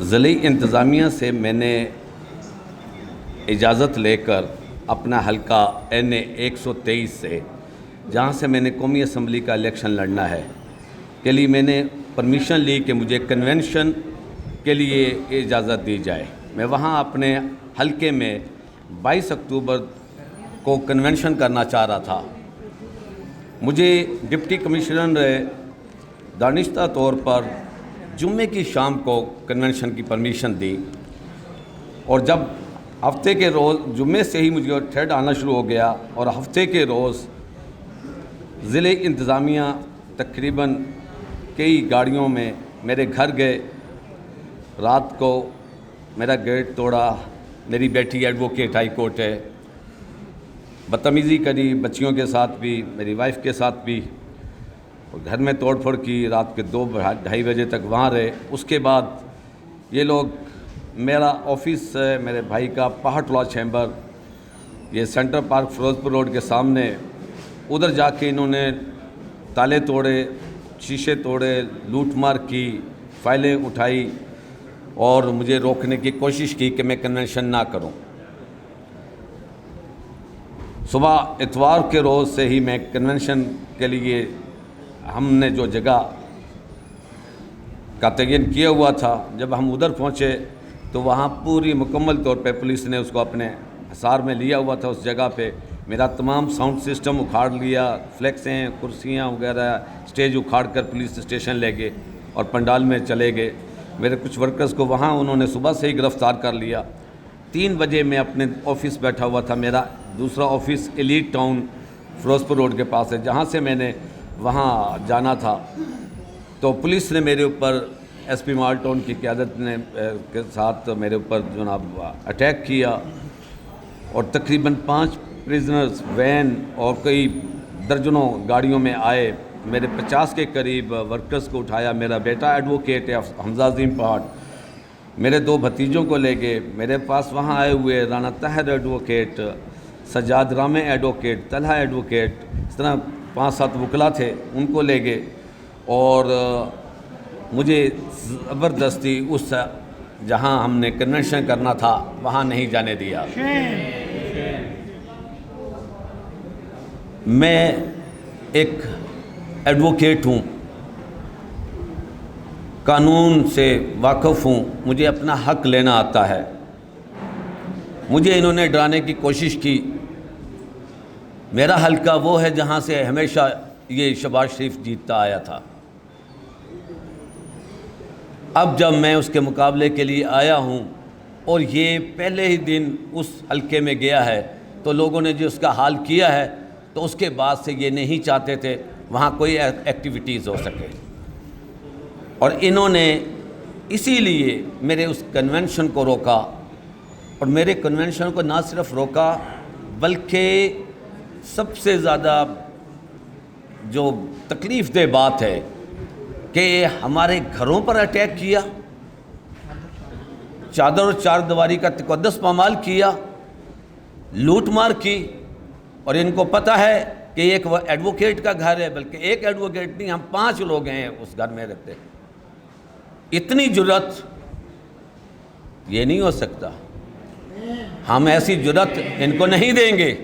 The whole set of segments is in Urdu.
ضلعی انتظامیہ سے میں نے اجازت لے کر اپنا حلقہ NA 123 سے، جہاں سے میں نے قومی اسمبلی کا الیکشن لڑنا ہے، کے لیے میں نے پرمیشن لی کہ مجھے کنونشن کے لیے اجازت دی جائے۔ میں وہاں اپنے حلقے میں 22 اکتوبر کو کنونشن کرنا چاہ رہا تھا۔ مجھے ڈپٹی کمشنر دانشتہ طور پر جمعے کی شام کو کنونشن کی پرمیشن دی، اور جب ہفتے کے روز جمعے سے ہی مجھے تھریڈ آنا شروع ہو گیا، اور ہفتے کے روز ضلع انتظامیہ تقریباً کئی گاڑیوں میں میرے گھر گئے، رات کو میرا گیٹ توڑا، میری بیٹی ایڈوکیٹ ہائی کورٹ ہے، بدتمیزی کری بچیوں کے ساتھ بھی، میری وائف کے ساتھ بھی، اور گھر میں توڑ پھوڑ کی، رات کے 2-2:30 بجے تک وہاں رہے۔ اس کے بعد یہ لوگ میرا آفس ہے میرے بھائی کا پہاٹ لا چیمبر، یہ سینٹر پارک فیروز پور روڈ کے سامنے، ادھر جا کے انہوں نے تالے توڑے، شیشے توڑے، لوٹ مار کی، فائلیں اٹھائی اور مجھے روکنے کی کوشش کی کہ میں کنونشن نہ کروں۔ صبح اتوار کے روز سے ہی میں کنونشن کے لیے ہم نے جو جگہ کا تعین کیا ہوا تھا، جب ہم ادھر پہنچے تو وہاں پوری مکمل طور پہ پولیس نے اس کو اپنے حصار میں لیا ہوا تھا۔ اس جگہ پہ میرا تمام ساؤنڈ سسٹم اکھاڑ لیا، فلیکسیں، کرسیاں وغیرہ، اسٹیج اکھاڑ کر پولیس اسٹیشن لے گئے اور پنڈال میں چلے گئے۔ میرے کچھ ورکرز کو وہاں انہوں نے صبح سے ہی گرفتار کر لیا۔ 3 بجے میں اپنے آفس بیٹھا ہوا تھا، میرا دوسرا آفس ایلیٹ ٹاؤن فیروز پور روڈ کے پاس ہے، جہاں سے میں نے وہاں جانا تھا، تو پولیس نے میرے اوپر ایس پی مال ٹاؤن کی قیادت نے کے ساتھ میرے اوپر جناب اٹیک کیا، اور تقریباً 5 پریزنرز وین اور کئی درجنوں گاڑیوں میں آئے، میرے 50 کے قریب ورکرز کو اٹھایا۔ میرا بیٹا ایڈوکیٹ ہے حمزہ عظیم پہاٹ، میرے 2 بھتیجوں کو لے گئے۔ میرے پاس وہاں آئے ہوئے Rana Tahir advocate, Sajjad Ramay advocate, Talha advocate, اس طرح 5-7 وکلا تھے، ان کو لے گئے، اور مجھے زبردستی اس جہاں ہم نے کنونشن کرنا تھا وہاں نہیں جانے دیا۔ میں ایک ایڈوکیٹ ہوں، قانون سے واقف ہوں، مجھے اپنا حق لینا آتا ہے۔ مجھے انہوں نے ڈرانے کی کوشش کی۔ میرا حلقہ وہ ہے جہاں سے ہمیشہ یہ شہباز شریف جیتتا آیا تھا۔ اب جب میں اس کے مقابلے کے لیے آیا ہوں اور یہ پہلے ہی دن اس حلقے میں گیا ہے، تو لوگوں نے جو اس کا حال کیا ہے، تو اس کے بعد سے یہ نہیں چاہتے تھے وہاں کوئی ایکٹیویٹیز ہو سکے، اور انہوں نے اسی لیے میرے اس کنونشن کو روکا، اور میرے کنونشن کو نہ صرف روکا بلکہ سب سے زیادہ جو تکلیف دہ بات ہے کہ ہمارے گھروں پر اٹیک کیا، چادر اور چار دیواری کا تقدس پامال کیا، لوٹ مار کی، اور ان کو پتہ ہے کہ ایک ایڈوکیٹ کا گھر ہے، بلکہ ایک ایڈوکیٹ نہیں، ہم 5 لوگ ہیں اس گھر میں رہتے۔ اتنی جرأت یہ نہیں ہو سکتا، ہم ایسی جرأت ان کو نہیں دیں گے۔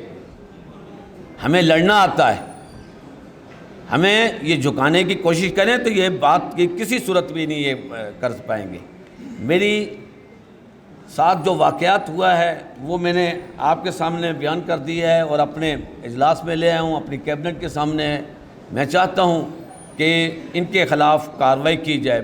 ہمیں لڑنا آتا ہے، ہمیں یہ جھکانے کی کوشش کریں تو یہ بات کی کسی صورت بھی نہیں یہ کر پائیں گے۔ میری ساتھ جو واقعات ہوا ہے وہ میں نے آپ کے سامنے بیان کر دیا ہے، اور اپنے اجلاس میں لے آیا ہوں، اپنی کیبنٹ کے سامنے ہے۔ میں چاہتا ہوں کہ ان کے خلاف کارروائی کی جائے۔